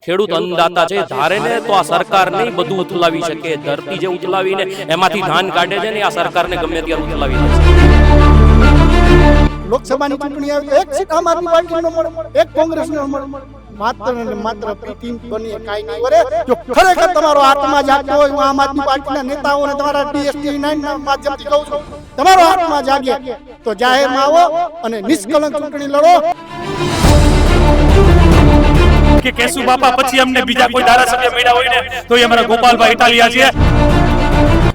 ખેડૂત અન્નદાતા છે, ધારે ને તો આ સરકાર નહીં બધું ઉથલાવી શકે, ધરતી જે ઉથલાવીને એમાંથી ધાન કાઢે છે ને આ સરકારને ગમે ત્યારે ઉથલાવી દે છે। લોકસભાની ચૂંટણી આવે તો એક સીટ આમ આદમી પાર્ટીનો મળે, એક કોંગ્રેસનો મળે, માત્ર ને માત્ર પ્રીતિમ બની કાઈ નહીં કરે। જો ખરેખર તમારો આત્મા જાગતો હોય, હું આમ આદમી પાર્ટીના નેતાઓને તમારા DST9 ના માધ્યમથી કહું છું, તમારો આત્મા જાગે તો જાહેરમાં આવો અને નિષ્કલંક ચૂંટણી લડો। કે કેશુ બાપા પછી અમને બીજા કોઈ ધારાસભ્ય મળ્યા હોય ને તો એ અમારા ગોપાલભાઈ ઇટાલિયા છે।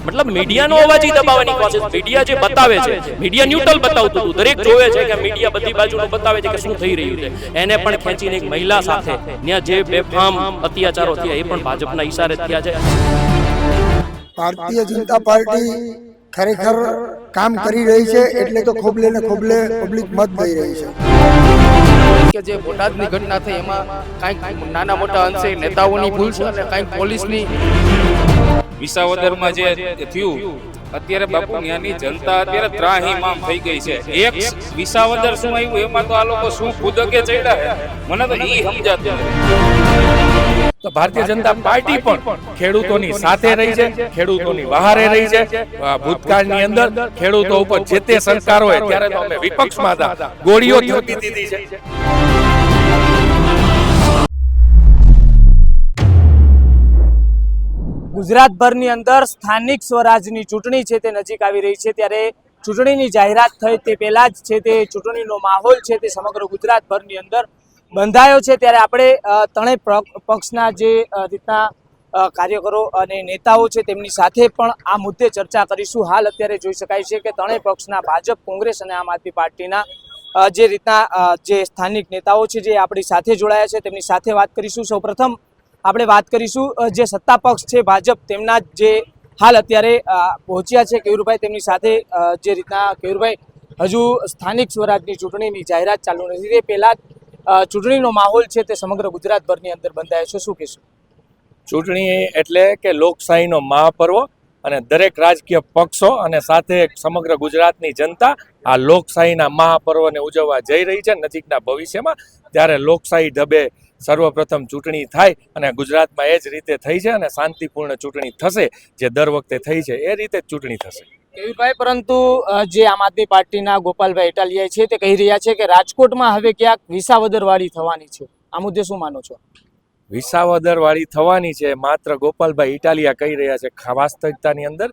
મતલબ મીડિયાનો અવાજ દબાવવાની કોશિશ, મીડિયા જે બતાવે છે, મીડિયા ન્યુટ્રલ બતાવતું હતું, દરેક જોવે છે કે મીડિયા બધી બાજુનું બતાવે છે કે શું થઈ રહ્યું છે, એને પણ ખેંચીને એક મહિલા સાથે ત્યાં જે બેફામ અત્યાચારો થયા એ પણ ભાજપના ઈશારે થયા છે। ભારતીય જનતા પાર્ટી ખરેખર કામ કરી રહી છે એટલે તો ખોબલે ને ખોબલે પબ્લિક મત દઈ રહી છે કે જે બોટાદની ઘટના થઈ એમાં કાંઈક નાના મોટા અંશે નેતાઓની ભૂલ છે અને કાંઈક પોલીસની। વિસાવદરમાં જે થયું અત્યારે બાપુ ત્યાંની જનતા અત્યારે ત્રાહીમામ થઈ ગઈ છે। એક વિસાવદર શું આવ્યું એમાં તો આ લોકો શું કૂદકે ચડ્યા મને તો ઈ સમજાતું નથી। તો ભારતીય જનતા પાર્ટી પણ ખેડૂતોની સાથે રહી છે, ખેડૂતોની વહારે રહી છે। ભૂતકાળની અંદર ખેડૂતો ઉપર જે તે સરકારો હોય ત્યારે તો અમે વિપક્ષમાં હતા, ગોળીઓ થપી દીધી છે। ગુજરાતભરની અંદર સ્થાનિક સ્વરાજની ચૂંટણી છે તે નજીક આવી રહી છે, ત્યારે ચૂંટણીની જાહેરાત થઈ તે પહેલા જ છે તે ચૂંટણીનો માહોલ છે તે સમગ્ર ગુજરાતભરની અંદર બંધાયો છે। ત્યારે આપણે ત્રણેય પક્ષના જે રીતના કાર્યકરો અને નેતાઓ છે તેમની સાથે પણ આ મુદ્દે ચર્ચા કરીશું। હાલ અત્યારે જોઈ શકાય છે કે ત્રણેય પક્ષના ભાજપ, કોંગ્રેસ અને આમ આદમી પાર્ટીના જે રીતના જે સ્થાનિક નેતાઓ છે જે આપણી સાથે જોડાયા છે તેમની સાથે વાત કરીશું। સૌપ્રથમ આપણે વાત કરીશું જે સત્તા પક્ષ છે ભાજપ, તેમના જે હાલ અત્યારે પહોંચ્યા છે કેયુરભાઈ, તેમની સાથે જે રીતના કેયુરભાઈ હજુ સ્થાનિક સ્વરાજની ચૂંટણીની જાહેરાત ચાલુ નથી, તે પહેલા ચૂંટણીનો માહોલ છે તે સમગ્ર ગુજરાતભરની અંદર બંધાયો છે, શું કહેશું? ચૂંટણી એટલે કે લોકશાહીનો મહાપર્વ અને દરેક રાજકીય પક્ષો અને સાથે સમગ્ર ગુજરાતની જનતા આ લોકશાહીના મહાપર્વને ઉજવવા જઈ રહી છે નજીકના ભવિષ્યમાં। ત્યારે લોકશાહી ઢબે સર્વપ્રથમ ચૂંટણી થાય અને ગુજરાતમાં એ જ રીતે થઈ છે અને શાંતિપૂર્ણ ચૂંટણી થશે જે દર વખતે થઈ છે એ રીતે જ ચૂંટણી થશે। કેયુરભાઈ, પરંતુ જે આમ આદમી પાર્ટીના ગોપાલભાઈ ઇટાલિયા છે તે કહી રહ્યા છે કે રાજકોટમાં હવે ક્યાંક વિસાવદરવાળી થવાની છે, આ મુદ્દે શું માનો છો? વિસાવદરવાળી થવાની છે માત્ર ગોપાલભાઈ ઇટાલિયા કહી રહ્યા છે, વાસ્તવિકતાની અંદર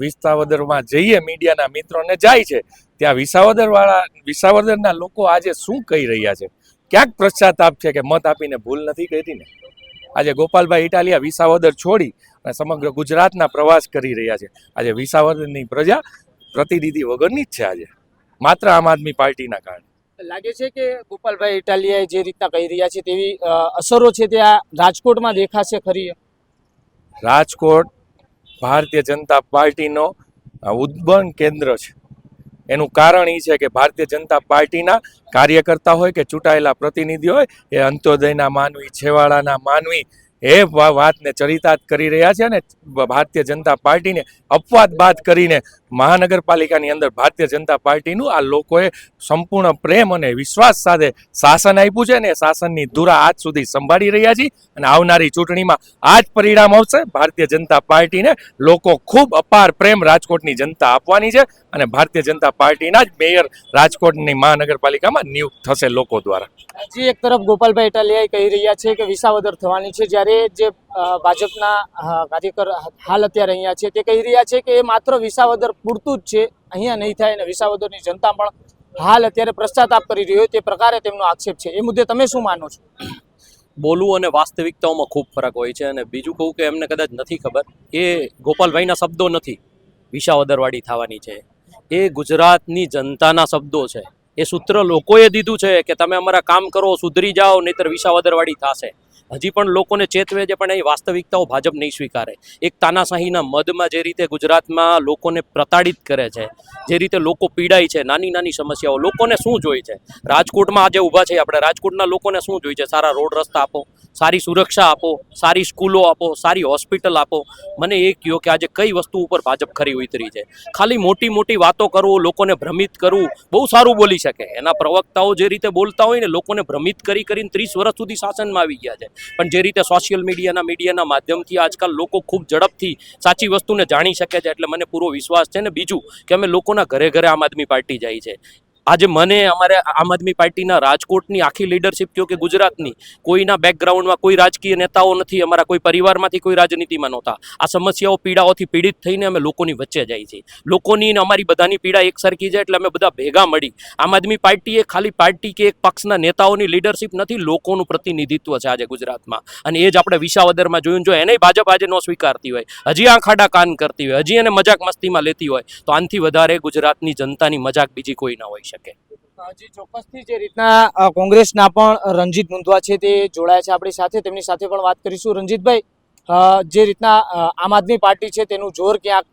વિસાવદરમાં જઈએ મીડિયાના મિત્રોને જાય છે ત્યાં વિસાવદરના લોકો આજે શું કહી રહ્યા છે, ક્યાંક પશ્ચાતાપ છે કે મત આપીને ભૂલ નથી કરી ને। આજે ગોપાલભાઈ ઇટાલિયા વિસાવદર છોડી અને સમગ્ર ગુજરાતના પ્રવાસ કરી રહ્યા છે। આજે વિસાવદરની પ્રજા પ્રતિનિધિ વગરની જ છે આજે, માત્ર આમ આદમી પાર્ટીના કારણે। લાગે છે કે ગોપાલભાઈ ઇટાલિયા જે રીતના કહી રહ્યા છે તેવી અસરો છે ત્યાં રાજકોટમાં દેખાશે ખરી? રાજકોટ ભારતીય જનતા પાર્ટીનો ઉદ્ગમ કેન્દ્ર છે, એનું કારણ એ છે કે ભારતીય જનતા પાર્ટીના કાર્યકર્તા હોય કે ચૂંટાયેલા પ્રતિનિધિ હોય એ અંત્યોદયના માનવી, છેવાડાના માનવી એ વાતને ચરિતાર્થ કરી રહ્યા છે અને ભારતીય જનતા પાર્ટીને અપવાદ બાદ કરીને મહાનગરપાલિકાની અંદર ભારતીય જનતા પાર્ટીનું આ લોકોએ સંપૂર્ણ પ્રેમ અને વિશ્વાસ સાથે શાસન આપ્યું છે અને શાસનની ધુરા આજ સુધી સંભાળી રહ્યા છીએ અને આવનારી ચૂંટણીમાં આ જ પરિણામ આવશે। ભારતીય જનતા પાર્ટીને લોકો ખૂબ અપાર પ્રેમ રાજકોટની જનતા આપવાની છે અને ભારતીય જનતા પાર્ટીના જ મેયર રાજકોટની મહાનગરપાલિકામાં નિયુક્ત થશે લોકો દ્વારા। હજી એક તરફ ગોપાલભાઈ ઇટાલિયા કહી રહ્યા છે કે વિસાવદર થવાની છે, જ્યારે જે ભાજપના કાર્યકર હાલ અત્યારે અહીંયા છે તે કહી રહ્યા છે કે એ માત્ર વિસાવદર પૂરતું જ છે, અહીંયા નહીં થાય અને વિસાવદરની જનતા પણ હાલ અત્યારે પશ્ચાતાપ કરી રહ્યો તે પ્રકારે તેમનો આક્ષેપ છે, એ મુદ્દે તમે શું માનો છો? બોલવું અને વાસ્તવિકતાઓમાં ખૂબ ફરક હોય છે અને બીજું કહું કે એમને કદાચ નથી ખબર, એ ગોપાલભાઈના શબ્દો નથી વિસાવદરવાળી થવાની છે, એ ગુજરાતની જનતાના શબ્દો છે। એ સૂત્ર લોકોએ દીધું છે કે તમે અમારા કામ કરો, સુધરી જાઓ, નહીતર વિસાવદરવાળી થશે। હજી પણ લોકોને ચેતવે છે પણ એ વાસ્તવિકતાઓ ભાજપ નહીં સ્વીકારે। એક તાનાશાહીના મદમાં જે રીતે ગુજરાતમાં લોકોને પ્રતાડિત કરે છે, જે રીતે લોકો પીડાય છે, નાની નાની સમસ્યાઓ, લોકોને શું જોઈએ છે? રાજકોટમાં આજે ઊભા છે આપણે, રાજકોટના લોકોને શું જોઈએ છે? સારા રોડ રસ્તા આપો, સારી સુરક્ષા આપો, સારી સ્કૂલો આપો, સારી હોસ્પિટલ આપો। મને એ કહો કે આજે કઈ વસ્તુ ઉપર ભાજપ ખરી ઉતરી છે? ખાલી મોટી મોટી વાતો કરવું, લોકોને ભ્રમિત કરવું, બહુ સારું બોલી શકે. એના પ્રવક્તાઓ જે રીતે બોલતા હોય ને, લોકોને ભ્રમિત કરીને 30 વર્ષ સુધી શાસનમાં આવી ગયા છે. પણ જે રીતે સોશિયલ મીડિયાના માધ્યમથી આજકાલ લોકો ખૂબ ઝડપથી સાચી વસ્તુને જાણી શકે છે, એટલે મને પૂરો વિશ્વાસ છે. ને બીજું કે અમે લોકોના ઘરે ઘરે આમ આદમી પાર્ટી જાય છે. આજે મને અમારે આમ આદમી પાર્ટીના રાજકોટની આખી લીડરશિપ કહો કે ગુજરાતની, કોઈના બેકગ્રાઉન્ડમાં કોઈ રાજકીય નેતાઓ નથી, અમારા કોઈ પરિવારમાંથી કોઈ રાજનીતિમાં નહોતા. આ સમસ્યાઓ પીડાઓથી પીડિત થઈને અમે લોકોની વચ્ચે જાય છે. લોકોની ને અમારી બધાની પીડા એક સરખી છે, એટલે અમે બધા ભેગા મળી. આમ આદમી પાર્ટી એ ખાલી પાર્ટી કે એક પક્ષના નેતાઓની લીડરશિપ નથી, લોકોનું પ્રતિનિધિત્વ છે આજે ગુજરાતમાં. અને એ જ આપણે વિસાવદરમાં જોયું. જો એને ભાજપ આજે ન સ્વીકારતી હોય, હજી આ ખાડા કાન કરતી હોય, હજી એને મજાક મસ્તીમાં લેતી હોય, તો આનાથી વધારે ગુજરાતની જનતાની મજાક બીજી કોઈ ના હોય શકે. જી ચોક્કસથી જે રીતના કોંગ્રેસના પણ રણજીત મુંદવા છે તે જોડાયા છે આપણી સાથે, તેમની સાથે પણ વાત કરીશું. રણજીતભાઈ, જે રીતના આમ આદમી પાર્ટી છે તેનું જોર ક્યાંક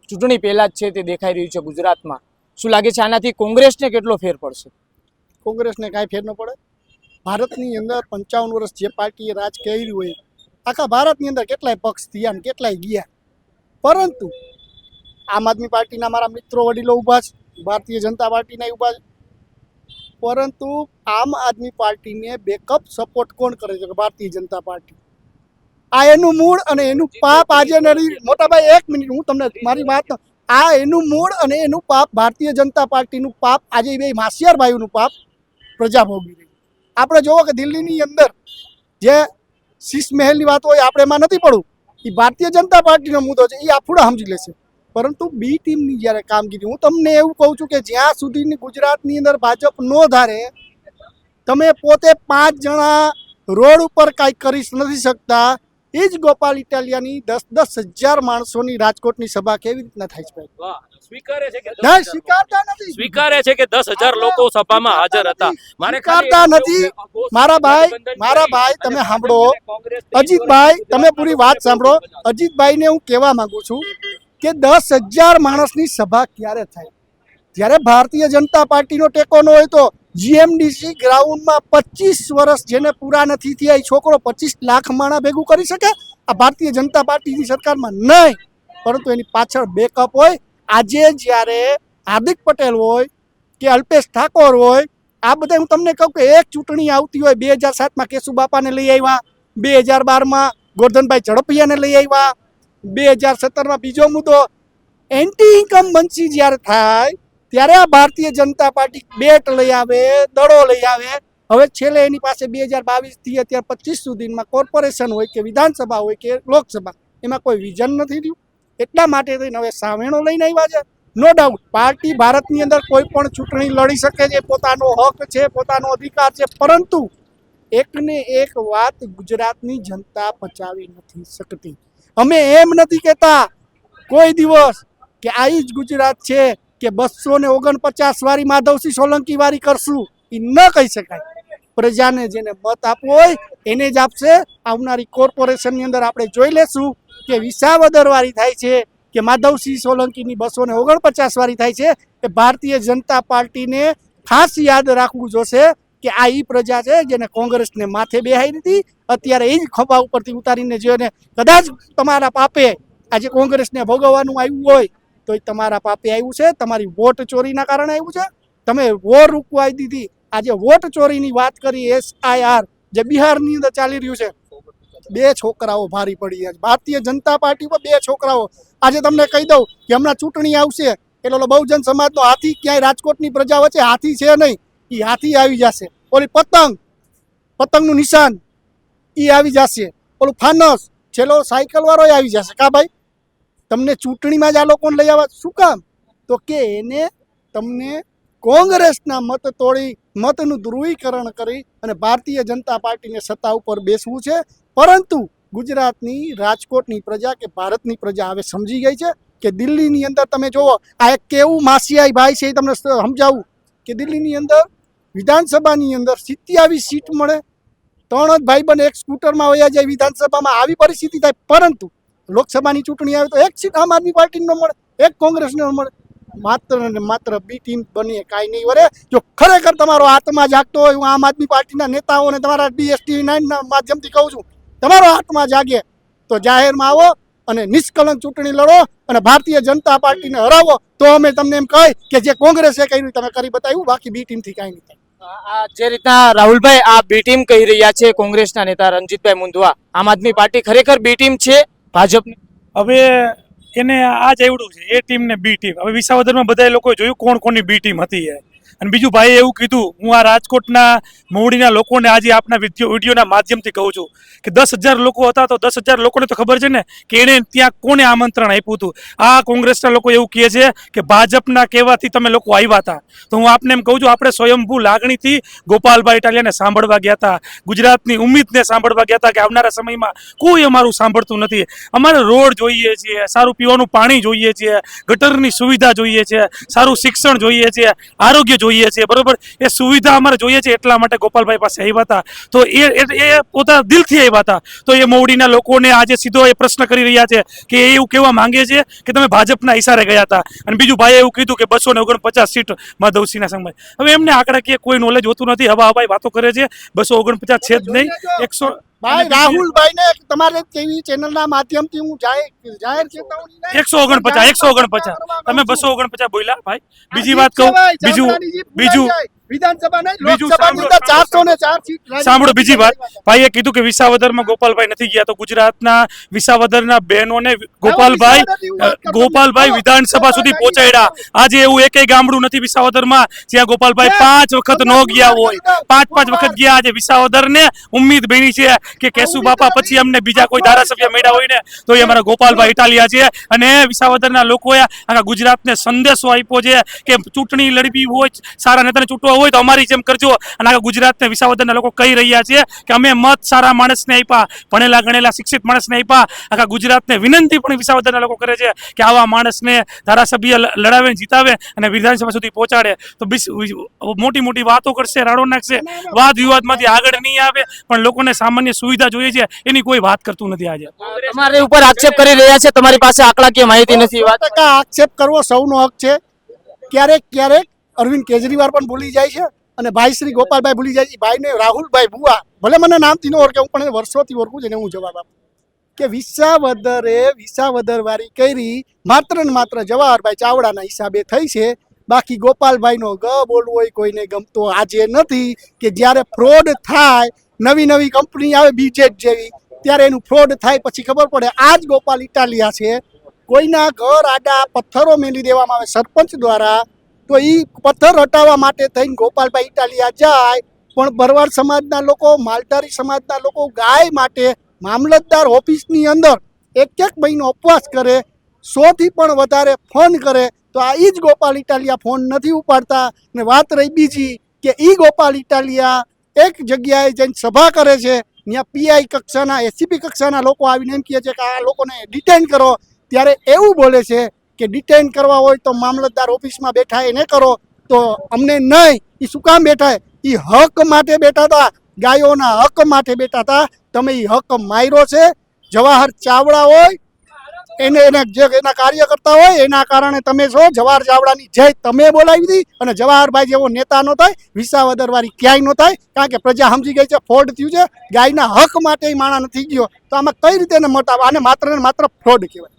ચૂંટણી પહેલા જ છે તે દેખાઈ રહ્યું છે ગુજરાતમાં, શું લાગે છે આનાથી કોંગ્રેસને કેટલો ફેર પડશે? કોંગ્રેસને કાંઈ ફેર ન પડે. ભારતની અંદર 55 વર્ષ જે પાર્ટીએ રાજ કર્યું હોય, આખા ભારતની અંદર કેટલાય પક્ષ થયા ને કેટલાય ગયા, પરંતુ આમ આદમી પાર્ટીના મારા મિત્રો વડીલો ઊભા છે, ભારતીય જનતા પાર્ટીના ઊભા છે, પરંતુ આમ આદમી પાર્ટીને બેકઅપ સપોર્ટ કોણ કરે છે? ભારતીય જનતા પાર્ટી. આ એનું મૂળ અને એનું પાપ આજે નથી. મોટાભાઈ એક મિનિટ, હું તમને મારી વાત, આ એનું મૂળ અને એનું પાપ, ભારતીય જનતા પાર્ટીનું પાપ, આજે બે માસિયાર ભાઈઓનું પાપ પ્રજા ભોગવી રહી. આપણે જોવો કે દિલ્હીની અંદર જે શીશ મહેલની વાત હોય, આપણે એમાં નથી પડવું, એ ભારતીય જનતા પાર્ટીનો મુદ્દો છે, એ આફુડા સમજી લેશે. પરંતુ બી ટીમની જ્યારે કામગીરી, હું તમને એવું કહું છું કે જ્યાં સુધીની ગુજરાતની અંદર ભાજપ ન ધારે, તમે પોતે 5 જણા રોડ ઉપર કાંઈ કરી નથી શકતા, એ જ ગોપાલ ઇટાલિયાની 10-10 હજાર માણસોની રાજકોટની સભા કેવી રીતના થાય છે? સ્વીકારે છે કે ના, સ્વીકારતા નથી. સ્વીકારે છે કે 10,000 લોકો સભામાં હાજર હતા. સ્વીકારતા નથી. મારા ભાઈ તમે સાંભળો, અજીતભાઈ તમે પૂરી વાત સાંભળો. અજીતભાઈને હું કહેવા માંગુ છું કે 10,000 માણસની સભા ક્યારે થાય? જ્યારે ભારતીય જનતા પાર્ટીનો ટેકો ન હોય તો જીએમડીસી ગ્રાઉન્ડમાં 25 વર્ષ જેને પૂરા નથી થયા એ છોકરો 25 લાખ માણા ભેગું કરી શકે? આ ભારતીય જનતા પાર્ટીની સરકારમાં નહીં, પરંતુ એની પાછળ બેકઅપ હોય. આજે જ્યારે હાર્દિક પટેલ હોય કે અલ્પેશ ઠાકોર હોય, આ બધા હું તમને કહું કે એક ચૂંટણી આવતી હોય, 2007માં કેશુબાપાને લઈ આવ્યા, 2012માં ગોરધનભાઈ ઝડપિયાને લઈ આવ્યા, 2017માં બીજો મુદ્દો એન્ટી ઇન્કમ્બન્સી જ્યારે થાય ત્યારે આ ભારતીય જનતા પાર્ટી બેટ લઈ આવે, દડો લઈ આવે. હવે છેલ્લે એની પાસે 2022થી અત્યારે 25 સુધીમાં કોર્પોરેશન હોય કે વિધાનસભા હોય કે લોકસભા, એમાં કોઈ વિઝન નથી રહ્યું. એટલા માટે થઈને હવે સાવેણો લઈને આવ્યા છે. નો ડાઉટ પાર્ટી ભારતની અંદર કોઈ પણ ચૂંટણી લડી શકે છે, પોતાનો હક છે, પોતાનો અધિકાર છે, પરંતુ એકને એક વાત ગુજરાતની જનતા પચાવી નથી શકતી. અમે એમ નથી કહેતા કોઈ દિવસ કે આ જ ગુજરાત છે કે 249 વાળી માધવસિંહ સોલંકી વાળી કરશું, એ ન કહી શકાય. પ્રજાને જેને મત આપવો હોય એને જ આપશે. આવનારી કોર્પોરેશનની અંદર આપણે જોઈ લેશું કે વિસાવદર વાળી થાય છે કે માધવસિંહ સોલંકીની 249 વાળી થાય છે. એ ભારતીય જનતા પાર્ટીને ખાસ યાદ રાખવું જોશે કે આ ઈ પ્રજા છે જેને કોંગ્રેસને માથે બેહારી હતી, અત્યારે એ જ ખભા ઉપરથી ઉતારીને જોઈને કદાચ તમારા પાપે આજે કોંગ્રેસને ભોગવવાનું આવ્યું હોય તો એ તમારા પાપે આવ્યું છે, તમારી વોટ ચોરીના કારણે આવ્યું છે. તમે વોર રૂકવાઈ દીધી. આજે વોટ ચોરીની વાત કરી, SIR જે બિહારની અંદર ચાલી રહ્યું છે, 2 છોકરાઓ ભારી પડી. ભારતીય જનતા પાર્ટી પર 2 છોકરાઓ. આજે તમને કહી દઉં કે હમણાં ચૂંટણી આવશે એટલે બહુજન સમાજનો હાથી, ક્યાંય રાજકોટની પ્રજા વચ્ચે હાથી છે નહીં, એ હાથી આવી જશે. ઓલી પતંગનું નિશાન એ આવી જશે. ઓલું ફાનસ છેલ્લો સાયકલ વાળો આવી જશે. કા ભાઈ, તમને ચૂંટણીમાં જ આ લોકોને લઈ આવવા શું કામ? તો કે એને તમને કોંગ્રેસના મત તોડી, મતનું ધ્રુવીકરણ કરી અને ભારતીય જનતા પાર્ટીને સત્તા ઉપર બેસવું છે. પરંતુ ગુજરાતની, રાજકોટની પ્રજા કે ભારતની પ્રજા હવે સમજી ગઈ છે કે દિલ્હીની અંદર તમે જુઓ, આ એક કેવું માસિયાઈ ભાઈ છે, એ તમને સમજાવું કે દિલ્હીની અંદર વિધાનસભાની અંદર 27 સીટ મળે, 3 જ ભાઈ બને એક સ્કૂટરમાં વયા જાય વિધાનસભામાં, આવી પરિસ્થિતિ થાય. પરંતુ લોકસભાની ચૂંટણી આવે તો 1 સીટ આમ આદમી પાર્ટીને મળે, 1 કોંગ્રેસને મળે. માત્ર ને માત્ર બી ટીમ બનીએ કાંઈ નહીં વરે. જો ખરેખર તમારો આત્મા જાગતો હોય, હું આમ આદમી પાર્ટીના નેતાઓને તમારા DSTV9ના માધ્યમથી કહું છું, તમારો આત્મા જાગે તો જાહેરમાં આવો અને નિષ્કલંક ચૂંટણી લડો અને ભારતીય જનતા પાર્ટીને હરાવો. તો તો અમે તમને એમ કહી કે જે કોંગ્રેસે કર્યું તમે કરી બતાવ્યું, બાકી બી ટીમથી કાંઈ નહીં થાય. આ જે રીતના રાહુલભાઈ આ બી ટીમ કહી રહ્યા છે કોંગ્રેસના નેતા રણજીતભાઈ મુંદવા, આમ આદમી પાર્ટી ખરેખર બી ટીમ છે ભાજપની? હવે એને આ જ આવડું છે એ ટીમ ને બી ટીમ. હવે વિસાવદરમાં બધા લોકોએ જોયું કોણ કોની બી ટીમ હતી એ. અને બીજું ભાઈએ એવું કીધું, હું આ રાજકોટના મોવડીના લોકોને આજે આપના વિડીયોના માધ્યમથી કહું છું કે 10,000 લોકો હતા તો 10,000 લોકોને તો ખબર છે ને કે એણે ત્યાં કોને આમંત્રણ આપ્યું હતું. આ કોંગ્રેસના લોકો એવું કહે છે કે ભાજપના કહેવાથી તમે લોકો આવ્યા હતા. તો હું આપને એમ કહું છું, આપણે સ્વયંભૂ લાગણીથી ગોપાલભાઈ ઇટાલિયાને સાંભળવા ગયા હતા, ગુજરાતની ઉમ્મીદને સાંભળવા ગયા હતા કે આવનારા સમયમાં કોઈ અમારું સાંભળતું નથી. અમારે રોડ જોઈએ છે, સારું પીવાનું પાણી જોઈએ છે, ગટરની સુવિધા જોઈએ છે, સારું શિક્ષણ જોઈએ છે, આરોગ્ય જોઈએ છે, બરોબર. એ સુવિધા અમારે જોઈએ છે, એટલા માટે ગોપાલભાઈ પાસે આવ્યા હતા. તો એ પોતા દિલથી આવ્યા હતા. તો એ મોવડીના લોકોને આજે સીધો એ પ્રશ્ન કરી રહ્યા છે કે એ એવું કહેવા માંગે છે કે તમે ભાજપના ઈશારે ગયા હતા. અને બીજું ભાઈએ એવું કીધું કે 249 સીટ માધવસિંહના સમય. હવે એમને આંકડાકીય કોઈ નોલેજ હોતું નથી, હવાઈ વાતો કરે છે. 249 છે જ નહીં, 100. ભાઈ રાહુલભાઈ ને તમારે ટીવી ચેનલના માધ્યમથી હું જાહેર ચેતવણી 149 તમે 249 બોલ્યા ભાઈ. બીજી વાત કહું, બીજું વિધાનસભા નહીં, બીજું લોકસભાની અંદર 404 સીટ સાંભળો. બીજી વાત, ભાઈએ કીધું કે વિસાવદરમાં ગોપાલભાઈ નથી ગયા, તો ગુજરાતના વિસાવદરના બહેનોને ગોપાલભાઈ વિધાનસભા સુધી પહોંચાડ્યા. આજે એવું એકેય ગામડું નથી વિસાવદરમાં જ્યાં ગોપાલભાઈ 5 વખત ન ગયા હોય. 5 વખત ગયા. આજે વિસાવદરને ઉમ્મીદ બની છે કે કેશુ બાપા પછી અમને બીજા કોઈ ધારાસભ્ય મળ્યા હોય ને તો એ અમારા ગોપાલભાઈ ઇટાલિયા છે. અને વિસાવદરના લોકોએ આખા ગુજરાતને સંદેશો આપ્યો છે કે ચૂંટણી લડવી હોય, સારા નેતાને ચૂંટવા હોય તો અમારી જેમ કરજો. અને આખા ગુજરાતને વિસાવદરના લોકો કહી રહ્યા છે કે અમે મત સારા માણસને આપ્યા, ભણેલા ગણેલા શિક્ષિત માણસને આપ્યા. આખા ગુજરાતને વિનંતી પણ વિસાવદરના લોકો કરે છે કે આવા માણસને ધારાસભ્ય લડાવે, જીતાવે અને વિધાનસભા સુધી પહોંચાડે. તો મોટી મોટી વાતો કરશે, રાડો નાખશે, વાદ વિવાદમાંથી આગળ નહીં આવે, પણ લોકોને સામાન્ય સુવિધા જોઈએ છે એની કોઈ વાત કરતું નથી. આજે તમારી ઉપર આક્ષેપ કરી રહ્યા છે, તમારી પાસે આંકડાકીય માહિતી નથી. વાત આક્ષેપ કરવો સૌનો હક છે. ક્યારેક અરવિંદ કેજરીવાલ પણ ભૂલી જાય છે અને ભાઈ શ્રી ગોપાલભાઈ ભૂલી જાય છે. ભાઈને રાહુલભાઈ બુઆ ભલે મને નામથી ન ઓળખે, હું પણ વર્ષોથી ઓળખું છું, એને હું જવાબ આપું કે વિસાવદર વાળી કરી માત્ર ને માત્ર જવાહરભાઈ ચાવડાના હિસાબે થઈ છે. બાકી ગોપાલભાઈનો ગ બોલવો હોય કોઈને ગમતો આજે નથી. કે જ્યારે ફ્રોડ થાય, નવી કંપની આવે બીજેટ જેવી, ત્યારે એનું ફ્રોડ થાય પછી ખબર પડે આ જ ગોપાલ ઇટાલિયા છે. કોઈના ઘર આડા પથ્થરો મેલી દેવામાં આવે સરપંચ દ્વારા, તો એ પથ્થર હટાવવા માટે થઈને ગોપાલભાઈ ઇટાલિયા જાય. પણ ભરવાડ સમાજના લોકો, માલધારી સમાજના લોકો ગાય માટે મામલતદાર ઓફિસની અંદર એક મહિનો ઉપવાસ કરે, 100 થી પણ વધારે ફોન કરે. તો આ જ ગોપાલ ઇટાલિયા ફોન નથી ઉપાડતા. ને વાત રહી બીજી કે ગોપાલ ઇટાલિયા એક જગ્યાએ જઈને સભા કરે છે, ત્યાં પીઆઈ કક્ષાના, એસીપી કક્ષાના લોકો આવીને એમ કહે છે કે આ લોકોને ડિટેન કરો. ત્યારે એવું બોલે છે કે ડિટેન કરવા હોય તો મામલતદાર ઓફિસમાં બેઠા એને કરો, તો અમને નહીં. એ શું કામ બેઠા? એ હક માટે બેઠા હતા, ગાયોના હક માટે બેઠા હતા. તમે એ હક માર્યો છે. જવાહર ચાવડા હોય એને જે એના કાર્યકર્તા હોય એના કારણે તમે છો. જવાહર ચાવડાની જય તમે બોલાવી હતી અને જવાહરભાઈ જેવો નેતા નો થાય, વિસાવદર વાળી ક્યાંય નો થાય. કારણ કે પ્રજા સમજી ગઈ છે ફ્રોડ થયું છે. ગાયના હક માટે માણા નથી ગયો, તો આમાં કઈ રીતે એને મત આવે? આને માત્ર ને માત્ર ફ્રોડ કહેવાય.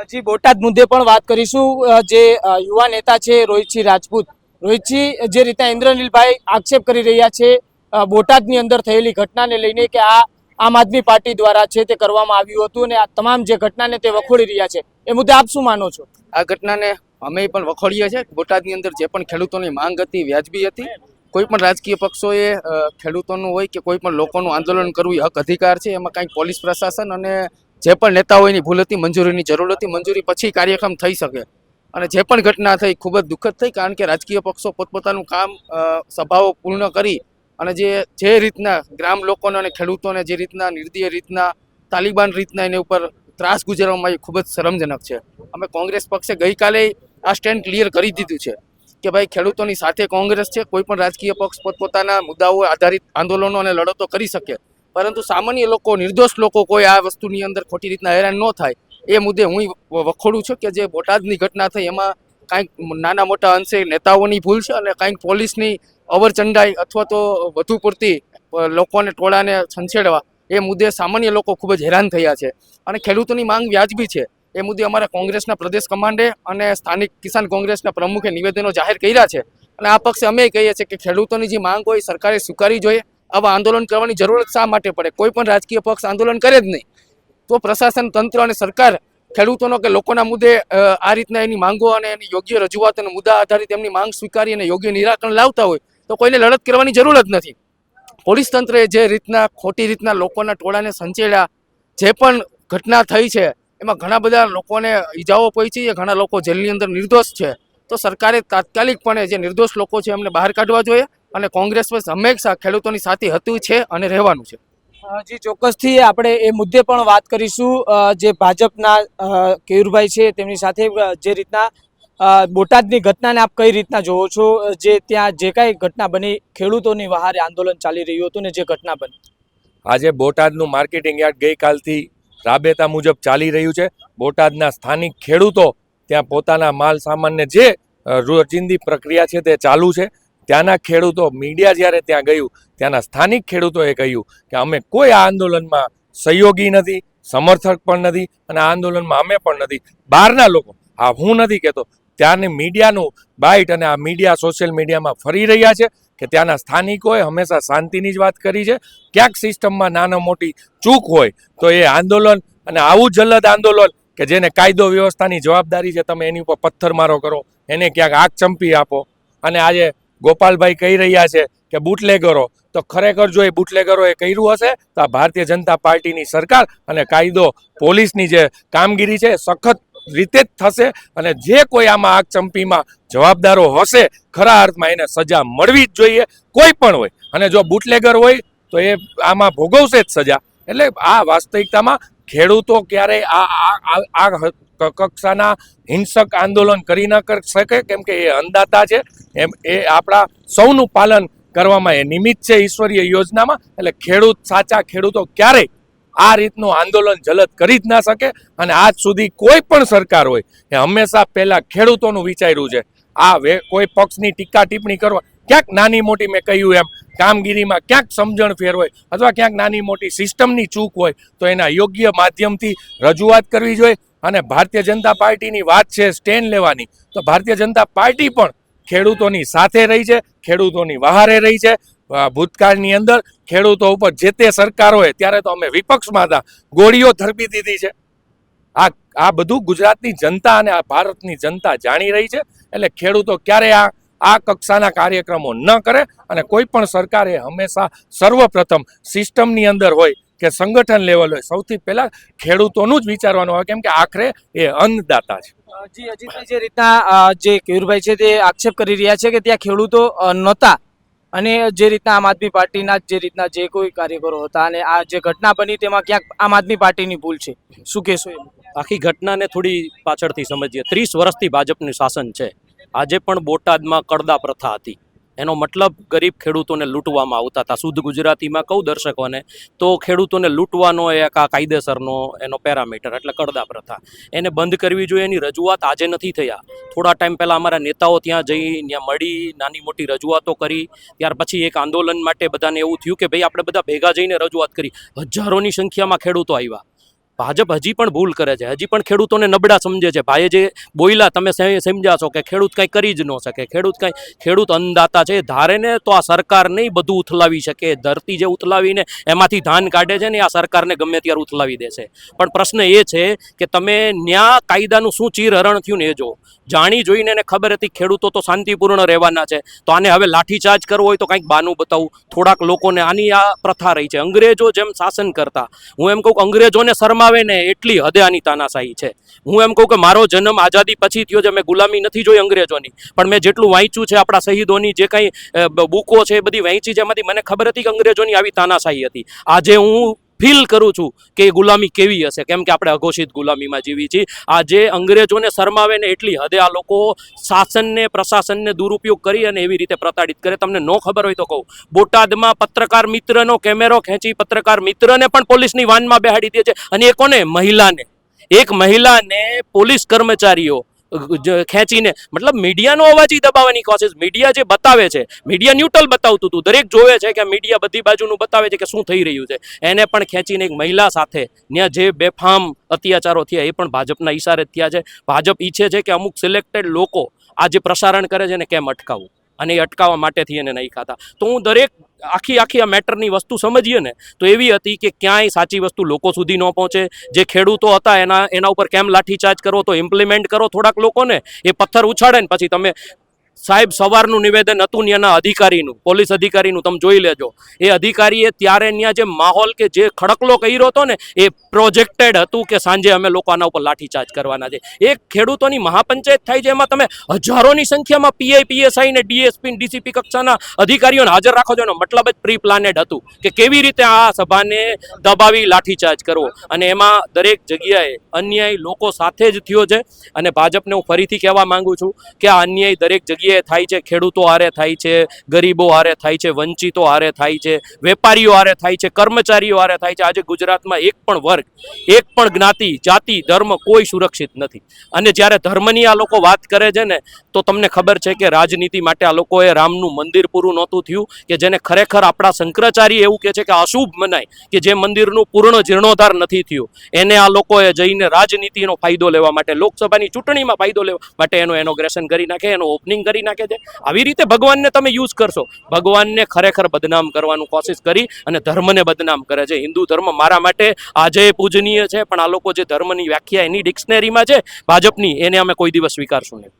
જી, બોટાદ મુદ્દે પણ વાત કરીશું. જે યુવા નેતા છે રોહિતસિંહ રાજપૂત, રોહિતસિંહ જે રીતે ઇન્દ્રનીલભાઈ આક્ષેપ કરી રહ્યા છે બોટાદની અંદર થયેલી ઘટનાને લઈને કે આ આમ આદમી પાર્ટી દ્વારા છે તે કરવામાં આવ્યું હતું અને આ તમામ જે ઘટનાને તે વખોડી રહ્યા છે, એ મુદ્દે આપ શું માનો છો? આ ઘટનાને અમે પણ વખોડીએ છીએ. બોટાદની અંદર જે પણ ખેડૂતોની માંગ હતી વ્યાજબી હતી. કોઈ પણ રાજકીય પક્ષોએ ખેડૂતોનું હોય કે કોઈ પણ લોકોનું આંદોલન કરવું એ હક અધિકાર છે. એમાં કાંઈ પોલીસ પ્રશાસન અને જે પણ નેતાઓની ભૂલ હતી, મંજૂરીની જરૂર હતી, મંજૂરી પછી કાર્યક્રમ થઈ શકે. અને જે પણ ઘટના થઈ ખૂબ જ દુઃખદ થઈ, કારણ કે રાજકીય પક્ષો પોતપોતાનું કામ, સભાઓ પૂર્ણ કરી અને જે રીતના ગ્રામ લોકોને અને ખેડૂતોને જે રીતના નિર્દય રીતના, તાલિબાન રીતના એની ઉપર ત્રાસ ગુજારવામાં આવી, ખૂબ જ શરમજનક છે. અમે કોંગ્રેસ પક્ષે ગઈકાલે આ સ્ટેન્ડ ક્લિયર કરી દીધું છે કે ભાઈ ખેડૂતોની સાથે કોંગ્રેસ છે. કોઈ પણ રાજકીય પક્ષ પોતપોતાના મુદ્દાઓ આધારિત આંદોલનો અને લડતો કરી શકે, પરંતુ સામાન્ય લોકો, નિર્દોષ લોકો કોઈ આ વસ્તુની અંદર ખોટી રીતના હેરાન ન થાય એ મુદ્દે હું વખોડું છું કે જે બોટાદની ઘટના થઈ એમાં કાંઈક નાના મોટા અંશે નેતાઓની ભૂલ છે અને કાંઈક પોલીસની અવરચંડાઈ અથવા તો વધુ પૂરતી લોકોને ટોળાને છંછેડવા એ મુદ્દે સામાન્ય લોકો ખૂબ જ હેરાન થયા છે. અને ખેડૂતોની માંગ વ્યાજબી છે. એ મુદ્દે અમારા કોંગ્રેસના પ્રદેશ કમાન્ડે અને સ્થાનિક કિસાન કોંગ્રેસના પ્રમુખે નિવેદનો જાહેર કર્યા છે અને આ પક્ષે અમે કહીએ છીએ કે ખેડૂતોની જે માંગ હોય સરકારે સ્વીકારવી જોઈએ. આવા આંદોલન કરવાની જરૂરત શા માટે પડે? કોઈ પણ રાજકીય પક્ષ આંદોલન કરે જ નહીં તો પ્રશાસન તંત્ર અને સરકાર ખેડૂતોનો કે લોકોના મુદ્દે આ રીતના એની માંગો અને એની યોગ્ય રજૂઆત અને મુદ્દા આધારિત એમની માંગ સ્વીકારી અને યોગ્ય નિરાકરણ લાવતા હોય તો કોઈને લડત કરવાની જરૂર જ નથી. પોલીસ તંત્રએ જે રીતના ખોટી રીતના લોકોના ટોળાને સંચેડ્યા, જે પણ ઘટના થઈ છે એમાં ઘણા બધા લોકોને ઈજાઓ પહોંચી છે, ઘણા લોકો જેલની અંદર નિર્દોષ છે. તો સરકારે તાત્કાલિકપણે જે નિર્દોષ લોકો છે એમને બહાર કાઢવા જોઈએ અને કોંગ્રેસ પર હંમેશા ખેડૂતોની સાથે હતું છે અને રહેવાનું છે. જી ચોક્કસથી આપણે એ મુદ્દે પણ વાત કરીશું. જે ભાજપના કેયુરભાઈ છે તેમની સાથે જે રીતના બોટાદની ઘટનાને આપ કઈ રીતના જોવો છો? જે ત્યાં જે કાંઈ ઘટના બની, ખેડૂતોની વહારે આંદોલન ચાલી રહ્યું હતું ને જે ઘટના બની, આજે બોટાદનું માર્કેટિંગ યાર્ડ ગઈકાલથી રાબેતા મુજબ ચાલી રહ્યું છે. બોટાદના સ્થાનિક ખેડૂતો ત્યાં પોતાના માલ સામાનને જે રોજિંદી પ્રક્રિયા છે તે ચાલુ છે. ત્યાંના ખેડૂતો, મીડિયા જ્યારે ત્યાં ગયું, ત્યાંના સ્થાનિક ખેડૂતોએ કહ્યું કે અમે કોઈ આ આંદોલનમાં સહયોગી નથી, સમર્થક પણ નથી અને આ આંદોલનમાં અમે પણ નથી. બહારના લોકો, આ હું નથી કહેતો, ત્યાંની મીડિયાનું બાઇટ અને આ મીડિયા સોશિયલ મીડિયામાં ફરી રહ્યા છે કે ત્યાંના સ્થાનિકોએ હંમેશા શાંતિની જ વાત કરી છે. ક્યાંક સિસ્ટમમાં નાના મોટી ચૂક હોય તો એ આંદોલન અને આવું જલદ આંદોલન કે જેને કાયદો વ્યવસ્થાની જવાબદારી છે, તમે એની ઉપર પથ્થરમારો કરો, એને ક્યાંક આગ ચંપી આપો. અને આજે ગોપાલભાઈ કહી રહ્યા છે કે બુટલેગરો, તો ખરેખર જો એ બુટલેગરોએ કર્યું હશે તો આ ભારતીય જનતા પાર્ટીની સરકાર અને કાયદો પોલીસની જે કામગીરી છે સખત રીતે જ થશે અને જે કોઈ આમાં આગ ચંપીમાં જવાબદારો હશે ખરા અર્થમાં એને સજા મળવી જ જોઈએ, કોઈ પણ હોય. અને જો બુટલેગર હોય તો એ આમાં ભોગવશે જ સજા. એટલે આ વાસ્તવિકતામાં ખેડૂતો ક્યારેય આ કક્ષાના હિંસક આંદોલન કરી ન કરી શકે, કેમ કે એ અન્નદાતા છે, એમ એ આપણા સૌનું પાલન કરવામાં એ નિમિત્ત છે ઈશ્વરીય યોજનામાં. એટલે સાચા ખેડૂતો ક્યારેય આ રીતનું આંદોલન જલદ કરી જ ના શકે. અને આજ સુધી કોઈ પણ સરકાર હોય એ હંમેશા પહેલા ખેડૂતોનું વિચાર્યું છે. કોઈ પક્ષની ટીકા ટિપ્પણી કરવા, ક્યાંક નાની મોટી, મેં કહ્યું એમ, કામગીરીમાં ક્યાંક સમજણ ફેર હોય અથવા ક્યાંક નાની મોટી સિસ્ટમની ચૂક હોય તો એના યોગ્ય માધ્યમથી રજૂઆત કરવી જોઈએ. અને ભારતીય જનતા પાર્ટીની વાત છે સ્ટેન્ડ લેવાની, તો ભારતીય જનતા પાર્ટી પણ ખેડૂતોની સાથે રહી છે, ખેડૂતોની વહારે રહી છે. ભૂતકાળની અંદર ખેડૂતો ઉપર જે તે સરકાર હોય ત્યારે તો અમે વિપક્ષમાં હતા, ગોળીઓ ધરબી દીધી છે. આ બધું ગુજરાતની જનતા અને આ ભારતની જનતા જાણી રહી છે. એટલે ખેડૂતો ક્યારેય આ કક્ષાના કાર્યક્રમો ન કરે. અને કોઈ પણ સરકારે હંમેશા સર્વપ્રથમ સિસ્ટમની અંદર હોય કે સંગઠન લેવલ હોય, સૌથી પહેલા ખેડૂતોનું જ વિચારવાનું હોય, કેમ કે આખરે એ અન્નદાતા છે. જી અજીતભાઈ, જે રીતના જે કેયુરભાઈ છે તે આક્ષેપ કરી રહ્યા છે કે ત્યાં ખેડૂતો નહોતા અને જે રીતના આમ આદમી પાર્ટીના જે રીતના જે કોઈ કાર્યકરો હતા અને આ જે ઘટના બની તેમાં ક્યાંક આમ આદમી પાર્ટીની ભૂલ છે, શું કહેશો? આખી ઘટનાને થોડી પાછળથી સમજીએ. 30 વર્ષથી ભાજપનું શાસન છે. આજે પણ બોટાદમાં કડદા પ્રથા હતી. એનો મતલબ ગરીબ ખેડૂતોને લૂંટવામાં આવતા હતા. શુદ્ધ ગુજરાતીમાં કહું દર્શકોને તો ખેડૂતોને લૂંટવાનો એક આ કાયદેસરનો એનો પેરામીટર એટલે કડદા પ્રથા. એને બંધ કરવી જોઈએ. એની રજૂઆત આજે નથી થયા. થોડા ટાઈમ પહેલાં અમારા નેતાઓ ત્યાં જઈ, ત્યાં મળી, નાની મોટી રજૂઆતો કરી. ત્યાર પછી એક આંદોલન માટે બધાને એવું થયું કે ભાઈ આપણે બધા ભેગા જઈને રજૂઆત કરી. હજારોની સંખ્યામાં ખેડૂતો આવ્યા. ભાજપ હજી પણ ભૂલ કરે છે, હજી પણ ખેડૂતોને નબળા સમજે છે. ભાઈએ જે બોલ્યા તમે સમજ્યા છો કે ખેડૂત કંઈ કરી જ ન શકે, ખેડૂત અન્નદાતા છે. ધારે ને તો આ સરકાર નહીં બધું ઉથલાવી શકે. ધરતી જે ઉથલાવીને એમાંથી ધાન કાઢે છે ને આ સરકારને ગમે ત્યારે ઉથલાવી દેશે. પણ પ્રશ્ન એ છે કે તમે ન્યા કાયદાનું શું ચીરહરણ થયું ને એ જો. જાણી જોઈને એને ખબર હતી ખેડૂતો તો શાંતિપૂર્ણ રહેવાના છે, તો આને હવે લાઠીચાર્જ કરવો હોય તો કંઈક બાનું બતાવું. થોડાક લોકોને આની આ પ્રથા રહી છે. અંગ્રેજો જેમ શાસન કરતા, હું એમ કહું કે અંગ્રેજોને શરમાવે ને એટલી હદે આની તાનાશાહી છે. હું એમ કહું કે મારો જન્મ આઝાદી પછી થયો છે, મેં ગુલામી નથી જોઈ અંગ્રેજોની, પણ મેં જેટલું વાંચ્યું છે આપણા શહીદોની જે કંઈ બુકો છે એ બધી વાંચી છે, એમાંથી મને ખબર હતી કે અંગ્રેજોની આવી તાનાશાહી હતી. આજે હું ફીલ કરું છું કે ગુલામી કેવી હશે, કેમ કે આપણે અઘોષિત ગુલામીમાં જીવી છીએ. આજે અંગ્રેજોને શરમાવે ને એટલી હદે આ લોકો શાસનને પ્રશાસનને દુરુપયોગ કરી અને એવી રીતે પ્રતાડિત કરે. તમને ન ખબર હોય તો કહું, બોટાદમાં પત્રકાર મિત્રનો કેમેરો ખેંચી પત્રકાર મિત્રને પણ પોલીસની વાનમાં બેહાડી દે છે. અને એ કોને? મહિલાને. એક મહિલાને પોલીસ કર્મચારીઓ ખેંચીને, મતલબ મીડિયાનો અવાજ ઈ દબાવવાની કોશિશ. મીડિયા જે બતાવે છે, મીડિયા ન્યુટ્રલ બતાવતું હતું, દરેક જોવે છે કે મીડિયા બધી બાજુનું બતાવે છે કે શું થઈ રહ્યું છે. એને પણ ખેંચીને એક મહિલા સાથે ત્યાં જે બેફામ અત્યાચારો થયા એ પણ ભાજપના ઈશારે જ થયા છે. ભાજપ ઈચ્છે છે કે અમુક સિલેક્ટેડ લોકો આ જે પ્રસારણ કરે છે ને કેમ અટકાવવું, અને એ અટકાવવા માટેથી એને નહીં ખાતા. તો હું દરેક આખી આ મેટરની વસ્તુ સમજીએ ને તો એવી હતી કે ક્યાંય સાચી વસ્તુ લોકો સુધી ન પહોંચે. જે ખેડૂતો હતા એના ઉપર કેમ લાઠીચાર્જ કરો, તો ઇમ્પ્લિમેન્ટ કરો થોડાક લોકોને. એ પથ્થર ઉછાળે ને પછી તમે સાહેબ સવારનું નિવેદન હતું ત્યાંના અધિકારીનું, પોલીસ અધિકારીનું, તમે જોઈ લેજો. એ અધિકારીએ ત્યારે ત્યાં જે માહોલ કે જે ખડકલો કર્યો હતો ને એ પ્રોજેક્ટેડ હતું કે સાંજે અમે લોકો આના ઉપર લાઠીચાર્જ કરવાના છે. એક ખેડૂતોની મહાપંચાયત થાય છે, એમાં તમે હજારોની સંખ્યામાં પીઆઈ, પીએસઆઈ ને ડીએસપી, ડીસીપી કક્ષાના અધિકારીઓને હાજર રાખો છો. એનો મતલબ જ પ્રી પ્લાનેડ હતું કે કેવી રીતે આ સભાને દબાવી લાઠીચાર્જ કરવો. અને એમાં દરેક જગ્યાએ અન્યાય લોકો સાથે જ થયો છે. અને ભાજપને હું ફરીથી કહેવા માંગુ છું કે આ અન્યાય દરેક જગ્યાએ થાય છે. ખેડૂતો હારે થાય છે, ગરીબો હારે થાય છે, વંચિતો હારે થાય છે, વેપારીઓ હારે થાય છે, કર્મચારીઓ હારે થાય છે. આજે ગુજરાતમાં એક પણ વર્ગ, એક પણ જ્ઞાતિ, જાતિ, ધર્મ કોઈ સુરક્ષિત નથી. અને જ્યારે ધર્મની આ લોકો વાત કરે છે ને તો તમને ખબર છે કે રાજનીતિ માટે આ લોકોએ રામનું મંદિર પૂરું નહોતું થયું, કે જેને ખરેખર આપણા શંકરાચાર્ય એવું કહે છે કે અશુભ મનાય, કે જે મંદિરનું પૂર્ણ જીર્ણોદ્ધાર નથી થયું, એને આ લોકોએ જઈને રાજનીતિનો ફાયદો લેવા માટે, લોકસભાની ચૂંટણીમાં ફાયદો લેવા માટે એનો ઇનોગ્રેશન કરી નાખે, એનો ઓપનિંગ કરી નાખે છે. આવી રીતે ભગવાનને તમે યુઝ કરશો, ભગવાનને ખરેખર બદનામ કરવાનું કોશિશ કરી અને ધર્મને બદનામ કરે છે. હિન્દુ ધર્મ મારા માટે આજે પૂજનીય છે, પણ આ લોકો જે ધર્મની વ્યાખ્યા એની ડિક્શનરીમાં છે ભાજપની, એને અમે કોઈ દિવસ સ્વીકારશું નહીં.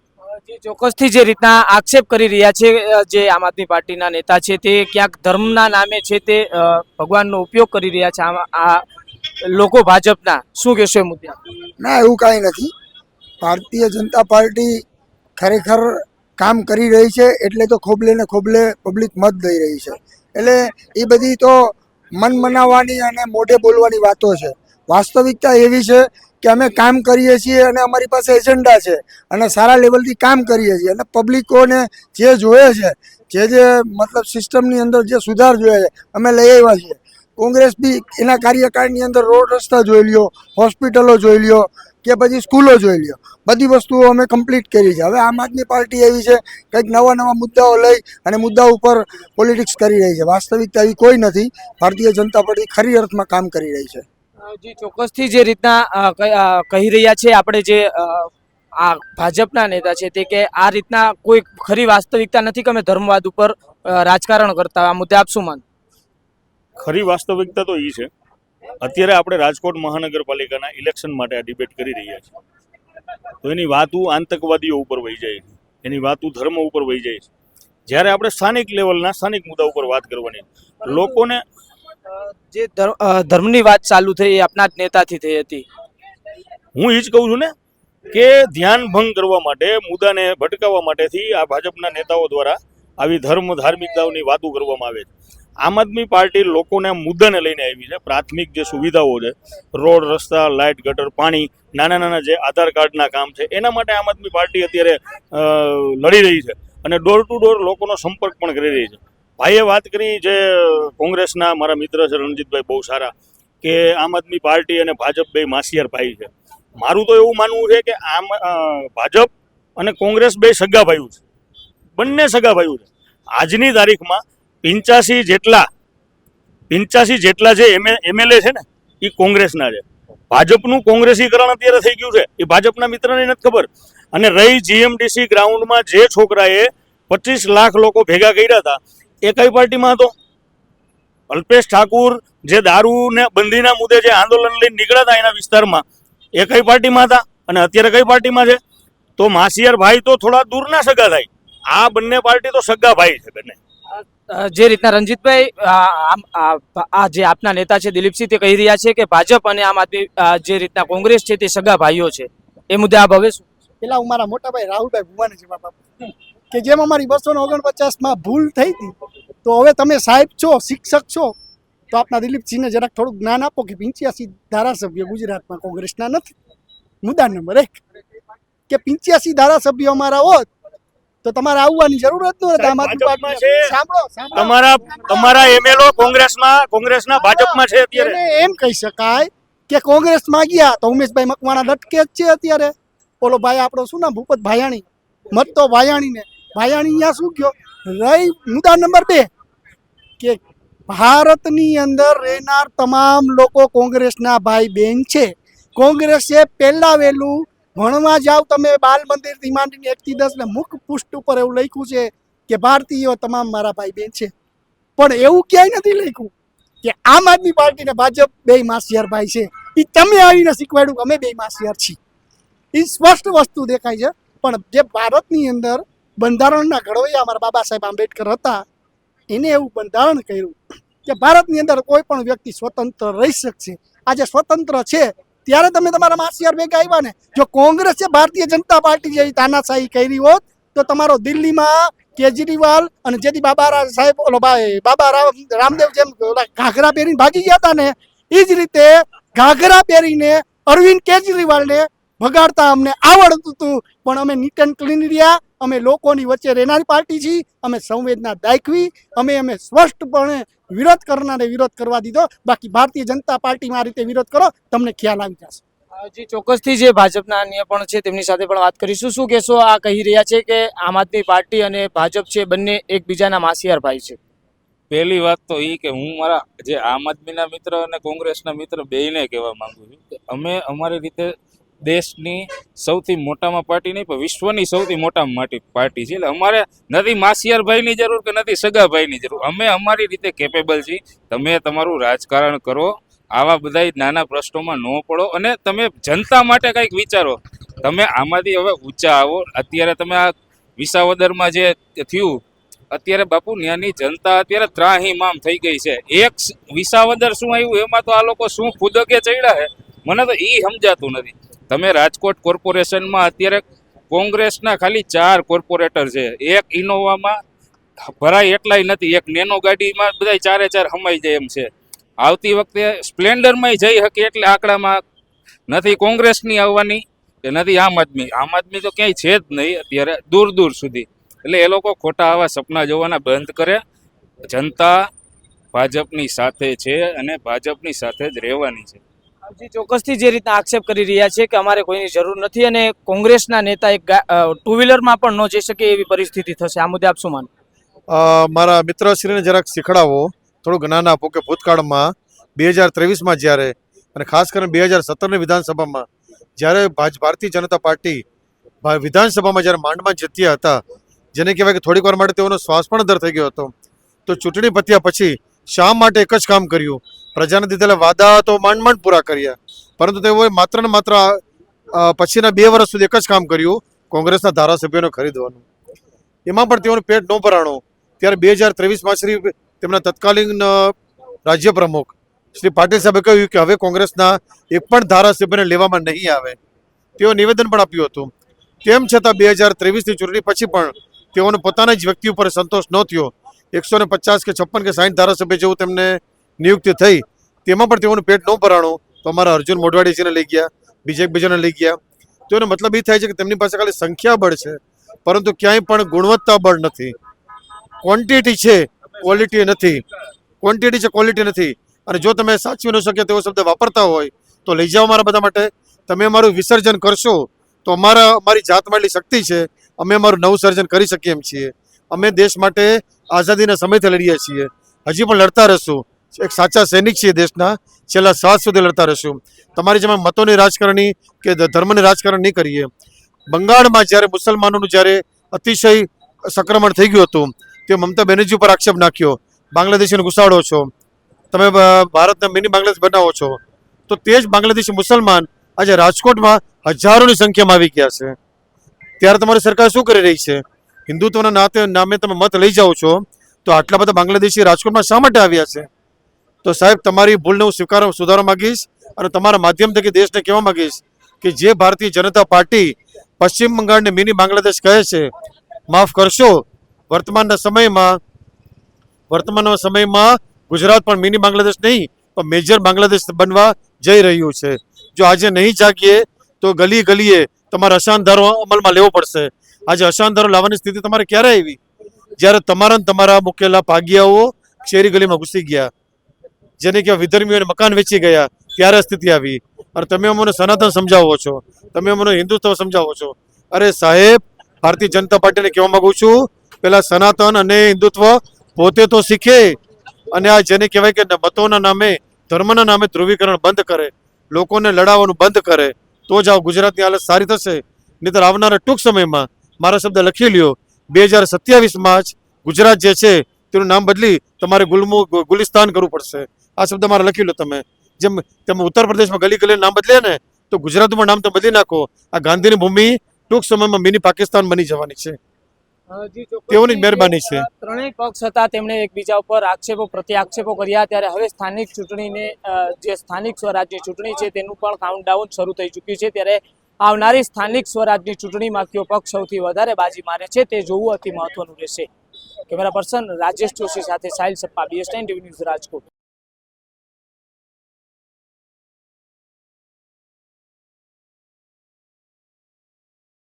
જે ચોક્કસથી જે રીતના આક્ષેપ કરી રહ્યા છે જે આમ આદમી પાર્ટીના નેતા છે, તે ક્યાંક ધર્મના નામે છે તે ભગવાનનો ઉપયોગ કરી રહ્યા છે આ લોકો ભાજપના. શું કહેશો એ મુદ્દે? ના, એવું કાંઈ નથી. ભારતીય જનતા પાર્ટી ખરેખર કામ કરી રહી છે એટલે તો ખોબલે ને ખોબલે પબ્લિક મત દઈ રહી છે. એટલે એ બધી તો મન મનાવવાની અને મોઢે બોલવાની વાતો છે. વાસ્તવિકતા એવી છે કે અમે કામ કરીએ છીએ અને અમારી પાસે એજન્ડા છે અને સારા લેવલથી કામ કરીએ છીએ, અને પબ્લિકોને જે જોઈએ છે, જે મતલબ સિસ્ટમની અંદર જે સુધાર જોઈએ છે અમે લઈ આવ્યા છીએ. કોંગ્રેસ બી એના કાર્યકાળની અંદર રોડ રસ્તા જોઈ લ્યો, હોસ્પિટલો જોઈ લ્યો કે પછી સ્કૂલો જોઈ લ્યો, બધી વસ્તુઓ અમે કમ્પ્લીટ કરી છે. હવે આમ આદમી પાર્ટી એવી છે કંઈક નવા મુદ્દાઓ લઈ અને મુદ્દા ઉપર પોલિટિક્સ કરી રહી છે. વાસ્તવિકતા એવી કોઈ નથી. ભારતીય જનતા પાર્ટી ખરી અર્થમાં કામ કરી રહી છે. જે ચોક્કસથી જે રીતના કહી રહ્યા છે આપણે જે આ ભાજપના નેતા છે તે કે આ રીતના કોઈ ખરી વાસ્તવિકતા નથી કે અમે ધર્મવાદ ઉપર રાજકારણ કરતા. આ મુદ્દે આપ શું માનો? ખરી વાસ્તવિકતા તો એ છે, અત્યારે આપણે રાજકોટ મહાનગરપાલિકાના ઇલેક્શન માટે આ ડિબેટ કરી રહ્યા છીએ, તો એની વાતું આતંકવાદીઓ ઉપર વહી જાય છે, એની વાતું ધર્મ ઉપર વહી જાય છે. જ્યારે આપણે સ્થાનિક લેવલના સ્થાનિક મુદ્દા ઉપર વાત કરવાની, લોકોને જે ધર્મની વાત ચાલુ થઈ એ આપના જ નેતાથી થઈ હતી. હું એ જ કહું છું ને કે ધ્યાન ભંગ કરવા માટે, મુદ્દાને ભટકાવવા માટેથી આ ભાજપના નેતાઓ દ્વારા આવી ધાર્મિકતાઓની વાતો કરવામાં આવે છે. આમ આદમી પાર્ટી લોકોને મુદ્દાને લઈને આવી છે. પ્રાથમિક જે સુવિધાઓ છે, રોડ, રસ્તા, લાઇટ, ગટર, પાણી, નાના જે આધાર કાર્ડના કામ છે, એના માટે આમ આદમી પાર્ટી અત્યારે લડી રહી છે અને ડોર ટુ ડોર લોકોનો સંપર્ક પણ કરી રહી છે. ભાઈએ વાત કરી જે કોંગ્રેસના મારા મિત્ર છે રણજીતભાઈ, બહુ સારા, કે આમ આદમી પાર્ટી અને ભાજપ બે માસિયાર ભાઈ છે. મારું તો એવું માનવું છે કે ભાજપ અને કોંગ્રેસ બે સગા ભાઈઓ છે, બંને સગા ભાઈઓ છે. આજની તારીખમાં 85 જેટલા જે એમએલએ છે ને એ કોંગ્રેસના છે. ભાજપનું કોંગ્રેસીકરણ અત્યારે થઈ ગયું છે, એ ભાજપના મિત્રને નથી ખબર. અને રહી જીએમડીસી ગ્રાઉન્ડમાં જે છોકરાએ 25 લાખ લોકો ભેગા કર્યા હતા, એ કઈ પાર્ટીમાં હતો? અલ્પેશ ઠાકુર જે દારૂ ને બંધીના મુદ્દે જે આંદોલન લઈને નીકળ્યા હતા એના વિસ્તારમાં, એ કઈ પાર્ટીમાં હતા અને અત્યારે કઈ પાર્ટીમાં છે? તો માસિયાર ભાઈ તો થોડા દૂરના સગા થાય. આ બંને પાર્ટી તો સગા ભાઈ છે બંને. જે રીતના રણજીતભાઈ આ જે આપના નેતા છે દિલીપસિંહ તે કહી રહ્યા છે કે ભાજપ અને આમ આદમી જે રીતના કોંગ્રેસ છે તે સગા ભાઈઓ છે, એ મુદ્દે આપ હવે શું? પેલા હું મારા મોટા ભાઈ રાહુલભાઈ ભુવાને જવાબ આપું કે જેમ અમારી 249માં ભૂલ થઈ હતી, તો હવે તમે સાહેબ છો, શિક્ષક છો, તો આપના દિલીપસિંહને જરાક થોડુંક જ્ઞાન આપો કે 85 ધારાસભ્ય ગુજરાતમાં કોંગ્રેસના નથી. મુદ્દા નંબર 1 કે 85 ધારાસભ્યો અમારા હોત તો તમારે આવવાની જરૂર જ નથી. તમારા એમએલઓ કોંગ્રેસના ભાજપમાં છે અત્યારે. એમ કહી શકાય કે કોંગ્રેસમાં ગયા તો ઉમેશભાઈ મકવાણા લટકે જ છે અત્યારે. ઓલો ભાઈ આપણો શું નામ ભૂપત ભાયાણી મત તો ભાયાણીને ભાયાણી અહીંયા શું કયો રહી મુદ્દા નંબર 2 કે ભારતની અંદર રહેનાર તમામ લોકો કોંગ્રેસના ભાઈ બહેન છે. કોંગ્રેસે પહેલા વહેલું ભણવા જાવ તમે બાલ મંદિરથી માંડીને 1 થી 10 ને મુખ પૃષ્ઠ ઉપર એવું લખ્યું છે કે ભારતીયો તમામ મારા ભાઈ બહેન છે. પણ એવું ક્યાંય નથી લખ્યું કે આમ આદમી પાર્ટી ને ભાજપ બે માસિયાર ભાઈ છે. એ તમે આવીને શીખવાડ્યું અમે બે માસિયાર છીએ. એ સ્પષ્ટ વસ્તુ દેખાય છે. પણ જે ભારતની અંદર બંધારણના ઘડવૈયા અમારા બાબા સાહેબ આંબેડકર હતા, એને એવું બંધારણ કર્યું કે ભારતની અંદર કોઈ પણ વ્યક્તિ સ્વતંત્ર રહી શકશે. આજે સ્વતંત્ર છે ત્યારે તમે તમારા માસિયાર ભેગા આવ્યા ને. જો કોંગ્રેસે ભારતીય જનતા પાર્ટી જેવી તાનાશાહી કરી હોત તો તમારો દિલ્હીમાં કેજરીવાલ અને જેથી બાબા સાહેબ ઓલો ભાઈ બાબા રામદેવ જેમ ઘાઘરા પહેરીને ભાગી ગયા હતા ને, એ જ રીતે ઘાઘરા પહેરીને અરવિંદ કેજરીવાલને ભગાડતા અમને આવડતું હતું. પણ અમે નીટ એન્ડ ક્લીન રહ્યા. અમે લોકોની વચ્ચે રહેનારી પાર્ટી છીએ. અમે સંવેદના દાખવી. અમે સ્પષ્ટપણે વિરોધ કરનારે વિરોધ કરવા દીધો. બાકી ભારતીય જનતા પાર્ટીમાં આ રીતે વિરોધ કરો તમને ખ્યાલ આવી જશે. જી ચોક્કસથી જે ભાજપના અન્ય પણ છે તેમની સાથે પણ વાત કરીશું. શું કહેશો? આ કહી રહ્યા છે કે આમ આદમી પાર્ટી અને ભાજપ છે બંને એકબીજાના માસિયાર ભાઈ છે. પહેલી વાત તો એ કે હું મારા જે આમ આદમીના મિત્ર અને કોંગ્રેસના મિત્ર બેયને કહેવા માંગુ છું કે અમે અમારી રીતે દેશની સૌથી મોટામાં પાર્ટી નહીં પણ વિશ્વની સૌથી મોટામાં મોટી પાર્ટી છે. એટલે અમારે નથી માસિયાર ભાઈની જરૂર કે નથી સગા ભાઈની જરૂર. અમે અમારી રીતે કેપેબલ છીએ. તમે તમારું રાજકારણ કરો, આવા બધા નાના પ્રશ્નોમાં ન પડો અને તમે જનતા માટે કંઈક વિચારો. તમે આમાંથી હવે ઊંચા આવો. અત્યારે તમે આ વિસાવદરમાં જે થયું, અત્યારે બાપુ ત્યાંની જનતા અત્યારે ત્રાહીમામ થઈ ગઈ છે. એક વિસાવદર શું આવ્યું એમાં તો આ લોકો શું ખુદકે ચડ્યા છે મને તો એ સમજાતું નથી. તમે રાજકોટ કોર્પોરેશનમાં અત્યારે કોંગ્રેસના ખાલી 4 કોર્પોરેટર છે. એક ઇનોવામાં ભરાય એટલાય નથી. એક નેનો ગાડીમાં બધા 4 હમાઈ જાય એમ છે. આવતી વખતે સ્પ્લેન્ડરમાં જઈ શકે એટલે આંકડામાં નથી કોંગ્રેસની આવવાની કે નથી આમ આદમી તો ક્યાંય છે જ નહીં અત્યારે દૂર દૂર સુધી. એટલે એ લોકો ખોટા આવા સપના જોવાના બંધ કરે. જનતા ભાજપની સાથે છે અને ભાજપની સાથે જ રહેવાની છે. જી ચોક્કસથી જે રીતના આક્ષેપ કરી રહ્યા છે કે અમારે કોઈની જરૂર નથી અને કોંગ્રેસના નેતા એક 2 વ્હીલરમાં પણ ન જઈ શકે એવી પરિસ્થિતિ થશે. આ મુદ્દે આપ શું માનો? મારા મિત્રશ્રીને જરાક શીખડાવો, થોડું જ્ઞાન આપો કે ભૂતકાળમાં 2023માં જ્યારે અને ખાસ કરીને 2017ની વિધાનસભામાં જ્યારે ભારતીય જનતા પાર્ટી વિધાનસભામાં જ્યારે માંડમાં જીત્યા હતા, જેને કહેવાય કે થોડીક વાર માટે તેઓનો શ્વાસ પણ દર થઈ ગયો હતો, તો ચૂંટણી પત્યા પછી શા માટે એક જ કામ કર્યું? પ્રજાને દીધેલા વાદા તો માંડ પૂરા કર્યા, પરંતુ તેઓએ માત્ર ને માત્ર પછીના 2 વર્ષ સુધી એક જ કામ કર્યું, કોંગ્રેસના ધારાસભ્યોને ખરીદવાનું. એમાં પણ તેઓનું પેટ ન ભરાણું. ત્યારે 2023માં શ્રી તેમના તત્કાલીન રાજ્ય પ્રમુખ શ્રી પાટીલ સાહેબે કહ્યું કે હવે કોંગ્રેસના એક પણ ધારાસભ્યને લેવામાં નહીં આવે. તેઓ નિવેદન પણ આપ્યું હતું. તેમ છતાં 2023ની ચૂંટણી પછી પણ તેઓને પોતાના જ વ્યક્તિ ઉપર સંતોષ ન થયો. 150 કે 56 કે 60 ધારાસભ્ય જેવું તેમને નિયુક્તિ થઈ, તેમાં પણ તેઓનું પેટ ન ભરાણું. તો અમારા અર્જુન મોઢવાડીજીને લઈ ગયા, બીજા એકબીજાને લઈ ગયા. તો એનો મતલબ એ થાય છે કે તેમની પાસે ખાલી સંખ્યા બળ છે, પરંતુ ક્યાંય પણ ગુણવત્તા બળ નથી. ક્વોન્ટિટી છે, ક્વોલિટી નથી. ક્વોન્ટિટી છે, ક્વોલિટી નથી. અને જો તમે સાચવી ન શક્યા તેવો શબ્દ વાપરતા હોય તો લઈ જાઓ મારા બધા માટે. તમે અમારું વિસર્જન કરશો તો અમારી જાતમાં એટલી શક્તિ છે, અમે અમારું નવું સર્જન કરી શકીએ એમ છીએ. અમે દેશ માટે આઝાદીના સમયથી લડીએ છીએ, હજી પણ લડતા રહીશું. એક સાચા સૈનિક છીએ દેશના, છેલ્લા શ્વાસ સુધી લડતા રહીશું. તમારી જેમાં મતોની રાજકારણી કે ધર્મની રાજકારણ નહીં કરીએ. બંગાળમાં જ્યારે મુસલમાનોનું જ્યારે અતિશય સંક્રમણ થઈ ગયું હતું, તે મમતા બેનર્જી ઉપર આક્ષેપ નાખ્યો, બાંગ્લાદેશીને ઘુસાડો છો, તમે ભારતના મિની બાંગ્લાદેશ બનાવો છો. તો તે જ બાંગ્લાદેશી મુસલમાન આજે રાજકોટમાં હજારોની સંખ્યામાં આવી ગયા છે. ત્યારે તમારી સરકાર શું કરી રહી છે? હિન્દુત્વના નામે તમે મત લઈ જાઓ છો, તો આટલા બધા બાંગ્લાદેશી રાજકોટમાં શા માટે આવ્યા છે? તો સાહેબ, તમારી ભૂલને હું સુધારવા માંગીશ અને તમારા માધ્યમ થકી દેશને કહેવા માંગીશ કે જે ભારતીય જનતા પાર્ટી પશ્ચિમ બંગાળને મિની બાંગ્લાદેશ કહે છે, માફ કરશો, વર્તમાનના સમયમાં ગુજરાત પણ મિની બાંગ્લાદેશ નહીં પણ મેજર બાંગ્લાદેશ બનવા જઈ રહ્યું છે. જો આજે નહીં જાગીએ તો ગલીએ ગલીએ તમારે અશાંતધારો અમલમાં લેવો પડશે. આજે અશાંતધારો લાવવાની સ્થિતિ તમારે ક્યારે આવી? જ્યારે તમારા મૂકેલા ભાગિયાઓ શેરી ગલીમાં ઘૂસી ગયા, જેને કહેવાય વિધર્મીઓને મકાન વેચી ગયા, ત્યારે સ્થિતિ આવી. અને તમે અમને સનાતન સમજાવો છો, તમે અમને હિન્દુત્વ સમજાવો છો. અરે સાહેબ, ભારતીય જનતા પાર્ટીને કહેવા માંગુ છું, પેલા સનાતન અને હિન્દુત્વ પોતે તો શીખે, અને આ જેને કહેવાય કે મતોના નામે, ધર્મના નામે ધ્રુવીકરણ બંધ કરે, લોકોને લડાવવાનું બંધ કરે, તો જ આ ગુજરાતની હાલત સારી થશે. નહીંતર આવનારા ટૂંક સમયમાં, મારા શબ્દ લખી લ્યો, 2027માં જ ગુજરાત જે છે તેનું નામ બદલી તમારે ગુલિસ્તાન કરવું પડશે. આ શબ્દ મારે લખી લો તમે. જેમ તમે ઉત્તર પ્રદેશમાં ગલી ગલી નામ બદલે ને, તો ગુજરાતમાં નામ તમે બદલી નાખો. આ ગાંધીની ભૂમિ ટૂંક સમયમાં મિની પાકિસ્તાન બની જવાની છે. તેઓની જ મહેરબાની છે. ત્રણેય પક્ષ હતા, તેમણે એકબીજા ઉપર આક્ષેપો પ્રત્યાક્ષેપો કર્યા. ત્યારે હવે સ્થાનિક ચૂંટણીને જે સ્થાનિક સ્વરાજની ચૂંટણી છે તેનું પણ કાઉન્ટડાઉન શરૂ થઈ ચૂક્યું છે. ત્યારે આવનારી સ્થાનિક સ્વરાજની ચૂંટણીમાં કયો પક્ષ સૌથી વધારે બાજી મારે છે તે જોવું અતિ મહત્વનું રહેશે. કેમેરા પર્સન રાજેશ જોશી સાથે Sahil Sappa, BS9 TV news, Rajkot.